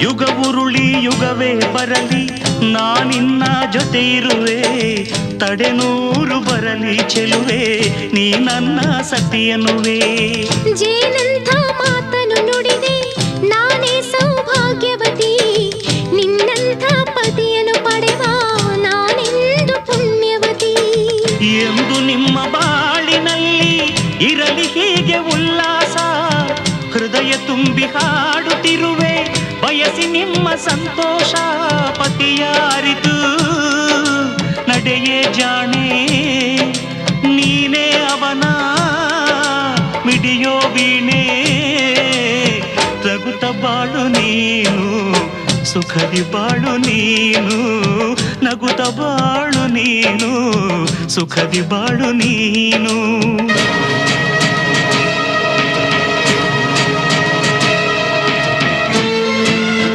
ಯುಗ ಉರುಳಿ ಯುಗವೇ ಬರಲಿ ನಾನಿನ್ನ ಜೊತೆ ಇರುವೆ, ತಡೆನೂರು ಬರಲಿ ಚೆಲುವೆ ನೀ ನನ್ನ ಸತಿಯನುವೆ. ಜೇನಂಥ ಮಾತನು ನುಡಿದೆ ನಾನೇ ಸೌಭಾಗ್ಯವತಿ, ನಿನ್ನಂಥ ಪತಿಯನ್ನು ಪಡೆವ ನಾನೆಂದು ಪುಣ್ಯವತಿ. ಎಂದು ನಿಮ್ಮ ಬಾಳಿನಲ್ಲಿ ಇರಲಿ ಹೀಗೆ ಉಲ್ಲಾಸ, ಹೃದಯ ತುಂಬಿ ಹಾಡುತ್ತಿರುವೆ ಬಯಸಿ ನಿಮ್ಮ ಸಂತೋಷ. ಪತಿಯಾರಿತು ನಡೆಯೇ ಜಾಣೆ, ನೀನೇ ಅವನ ಮಿಡಿಯೋ ವೀಣೆ. ರಘುತ ಬಾಳು ನೀನು, ಸುಖದಿ ಬಾಳು ನೀನು, ನಗುತ್ತ ಬಾಳು ನೀನು, ಸುಖದಿ ಬಾಳು ನೀನು.